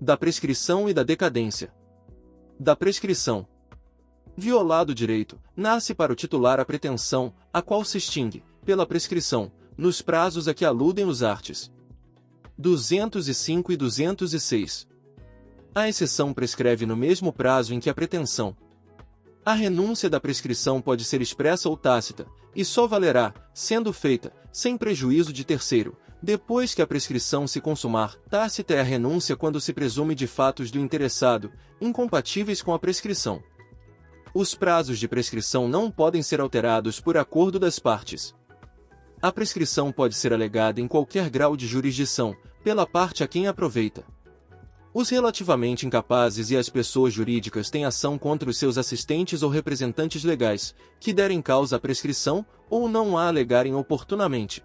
Da prescrição e da decadência. Da prescrição. Violado o direito, nasce para o titular a pretensão, a qual se extingue, pela prescrição, nos prazos a que aludem os arts. 205 e 206. A exceção prescreve no mesmo prazo em que a pretensão. A renúncia da prescrição pode ser expressa ou tácita, e só valerá, sendo feita, sem prejuízo de terceiro, depois que a prescrição se consumar. Tácita é a renúncia quando se presume de fatos do interessado, incompatíveis com a prescrição. Os prazos de prescrição não podem ser alterados por acordo das partes. A prescrição pode ser alegada em qualquer grau de jurisdição, pela parte a quem aproveita. Os relativamente incapazes e as pessoas jurídicas têm ação contra os seus assistentes ou representantes legais, que derem causa à prescrição, ou não a alegarem oportunamente.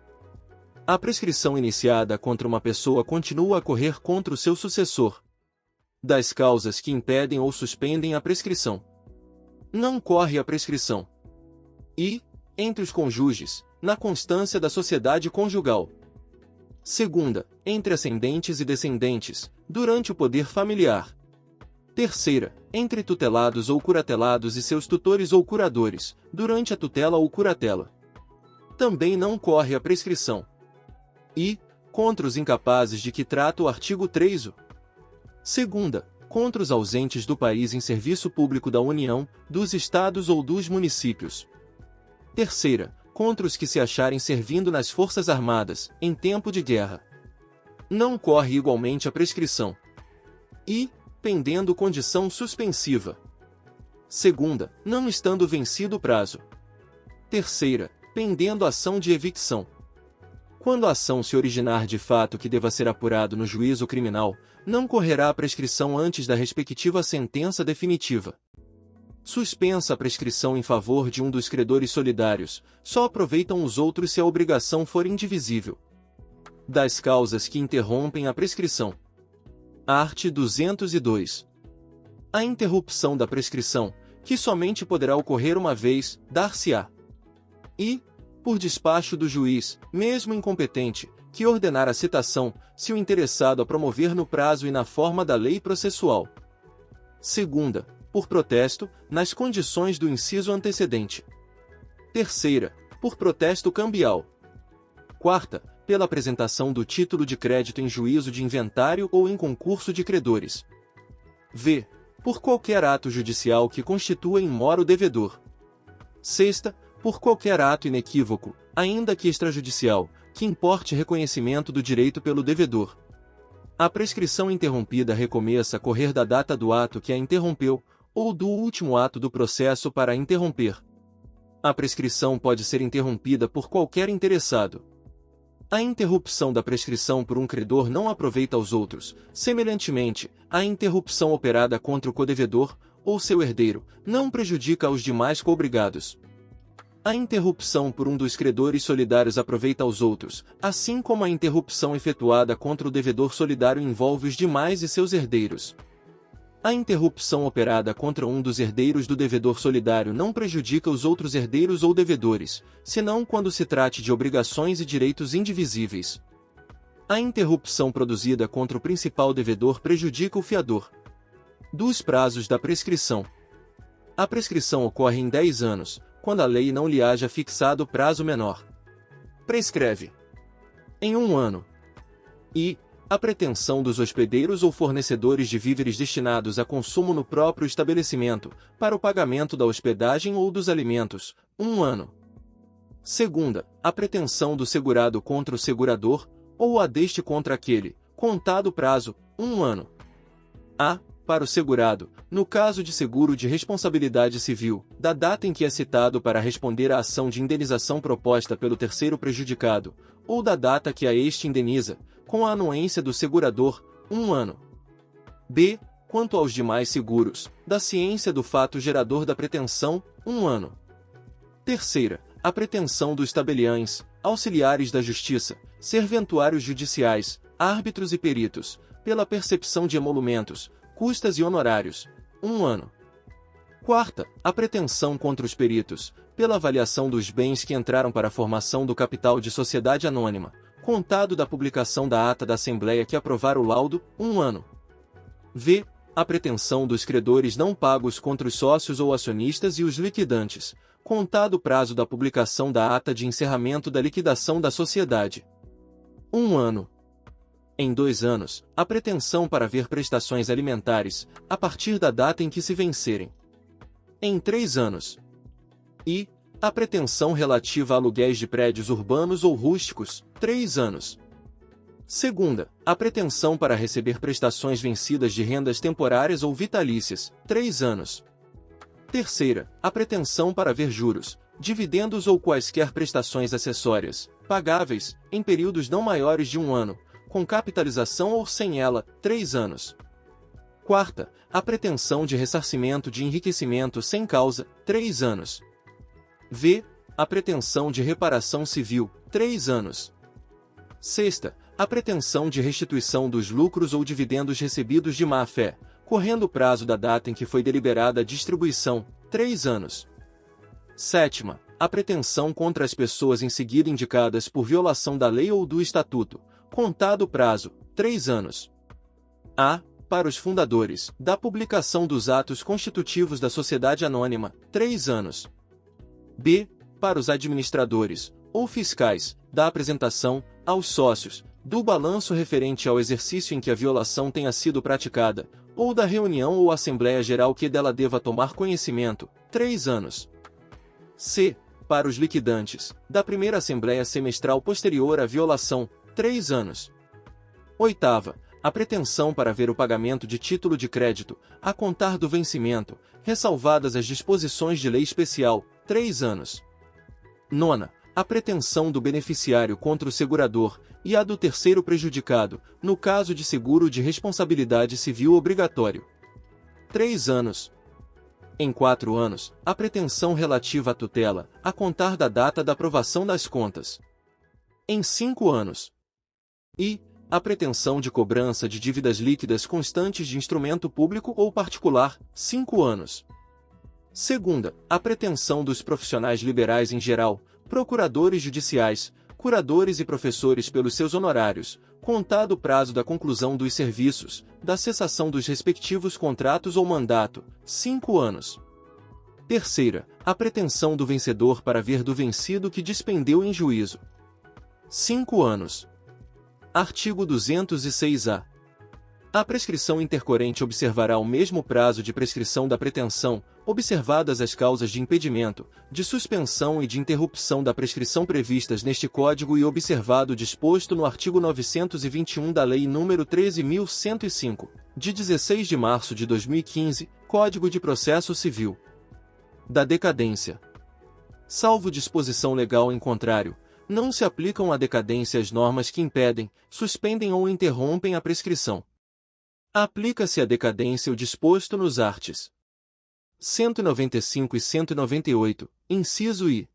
A prescrição iniciada contra uma pessoa continua a correr contra o seu sucessor. Das causas que impedem ou suspendem a prescrição. Não corre a prescrição. E, entre os cônjuges, na constância da sociedade conjugal. Segunda, entre ascendentes e descendentes, durante o poder familiar. Terceira, entre tutelados ou curatelados e seus tutores ou curadores, durante a tutela ou curatela. Também não corre a prescrição. E, contra os incapazes de que trata o artigo 3º. Segunda, contra os ausentes do país em serviço público da União, dos Estados ou dos municípios. Terceira, contra os que se acharem servindo nas Forças Armadas, em tempo de guerra. Não corre igualmente a prescrição. E, pendendo condição suspensiva. Segunda, não estando vencido o prazo. Terceira, pendendo ação de evicção. Quando a ação se originar de fato que deva ser apurado no juízo criminal, não correrá a prescrição antes da respectiva sentença definitiva. Suspensa a prescrição em favor de um dos credores solidários, só aproveitam os outros se a obrigação for indivisível. Das causas que interrompem a prescrição. Art. 202. A interrupção da prescrição, que somente poderá ocorrer uma vez, dar-se-á. E, por despacho do juiz, mesmo incompetente, que ordenar a citação, se o interessado a promover no prazo e na forma da lei processual. Segunda, por protesto, nas condições do inciso antecedente. Terceira, por protesto cambial. Quarta, pela apresentação do título de crédito em juízo de inventário ou em concurso de credores. V. Por qualquer ato judicial que constitua in mora o devedor. Sexta, por qualquer ato inequívoco, ainda que extrajudicial, que importe reconhecimento do direito pelo devedor. A prescrição interrompida recomeça a correr da data do ato que a interrompeu, ou do último ato do processo para a interromper. A prescrição pode ser interrompida por qualquer interessado. A interrupção da prescrição por um credor não aproveita aos outros. Semelhantemente, a interrupção operada contra o codevedor, ou seu herdeiro, não prejudica aos demais coobrigados. A interrupção por um dos credores solidários aproveita aos outros, assim como a interrupção efetuada contra o devedor solidário envolve os demais e seus herdeiros. A interrupção operada contra um dos herdeiros do devedor solidário não prejudica os outros herdeiros ou devedores, senão quando se trate de obrigações e direitos indivisíveis. A interrupção produzida contra o principal devedor prejudica o fiador. Dos prazos da prescrição. A prescrição ocorre em 10 anos, quando a lei não lhe haja fixado prazo menor. Prescreve em 1 ano. E a pretensão dos hospedeiros ou fornecedores de víveres destinados a consumo no próprio estabelecimento, para o pagamento da hospedagem ou dos alimentos, 1 ano. Segunda, a pretensão do segurado contra o segurador, ou a deste contra aquele, contado prazo, 1 ano. A, para o segurado, no caso de seguro de responsabilidade civil, da data em que é citado para responder à ação de indenização proposta pelo terceiro prejudicado, ou da data que a este indeniza, com a anuência do segurador, 1 ano. B. Quanto aos demais seguros, da ciência do fato gerador da pretensão, 1 ano. Terceira, a pretensão dos tabeliães, auxiliares da justiça, serventuários judiciais, árbitros e peritos, pela percepção de emolumentos, custas e honorários, 1 ano. Quarta, a pretensão contra os peritos, pela avaliação dos bens que entraram para a formação do capital de sociedade anônima, contado da publicação da ata da Assembleia que aprovar o laudo, 1 ano. v. A pretensão dos credores não pagos contra os sócios ou acionistas e os liquidantes, contado o prazo da publicação da ata de encerramento da liquidação da sociedade. 1 ano. Em 2 anos, a pretensão para ver prestações alimentares, a partir da data em que se vencerem. Em 3 anos. E a pretensão relativa a aluguéis de prédios urbanos ou rústicos, 3 anos. Segunda, a pretensão para receber prestações vencidas de rendas temporárias ou vitalícias, 3 anos. Terceira, a pretensão para ver juros, dividendos ou quaisquer prestações acessórias, pagáveis, em períodos não maiores de 1 ano, com capitalização ou sem ela, 3 anos. Quarta, a pretensão de ressarcimento de enriquecimento sem causa, 3 anos. V. A pretensão de reparação civil, 3 anos. Sexta, a pretensão de restituição dos lucros ou dividendos recebidos de má-fé, correndo o prazo da data em que foi deliberada a distribuição, 3 anos. Sétima, a pretensão contra as pessoas em seguida indicadas por violação da lei ou do estatuto, contado o prazo, 3 anos. A. Para os fundadores, da publicação dos atos constitutivos da sociedade anônima, 3 anos. B. Para os administradores, ou fiscais, da apresentação, aos sócios, do balanço referente ao exercício em que a violação tenha sido praticada, ou da reunião ou Assembleia Geral que dela deva tomar conhecimento, 3 anos. C. Para os liquidantes, da primeira Assembleia Semestral posterior à violação, 3 anos. Oitava, a pretensão para ver o pagamento de título de crédito, a contar do vencimento, ressalvadas as disposições de lei especial, 3 anos. Nona, a pretensão do beneficiário contra o segurador e a do terceiro prejudicado, no caso de seguro de responsabilidade civil obrigatório. 3 anos. Em 4 anos, a pretensão relativa à tutela, a contar da data da aprovação das contas. Em 5 anos. E a pretensão de cobrança de dívidas líquidas constantes de instrumento público ou particular, 5 anos. Segunda, a pretensão dos profissionais liberais em geral, procuradores judiciais, curadores e professores pelos seus honorários, contado o prazo da conclusão dos serviços, da cessação dos respectivos contratos ou mandato, 5 anos. Terceira, a pretensão do vencedor para ver do vencido que dispendeu em juízo. 5 anos. Artigo 206-A. A prescrição intercorrente observará o mesmo prazo de prescrição da pretensão, observadas as causas de impedimento, de suspensão e de interrupção da prescrição previstas neste Código e observado o disposto no artigo 921 da Lei nº 13.105, de 16 de março de 2015, Código de Processo Civil. Da decadência. Salvo disposição legal em contrário, não se aplicam à decadência as normas que impedem, suspendem ou interrompem a prescrição. Aplica-se à decadência o disposto nos arts. 195 e 198, inciso I.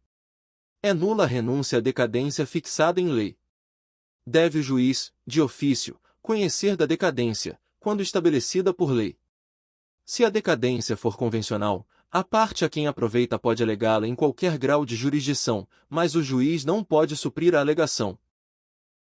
É nula a renúncia à decadência fixada em lei. Deve o juiz, de ofício, conhecer da decadência, quando estabelecida por lei. Se a decadência for convencional, a parte a quem aproveita pode alegá-la em qualquer grau de jurisdição, mas o juiz não pode suprir a alegação.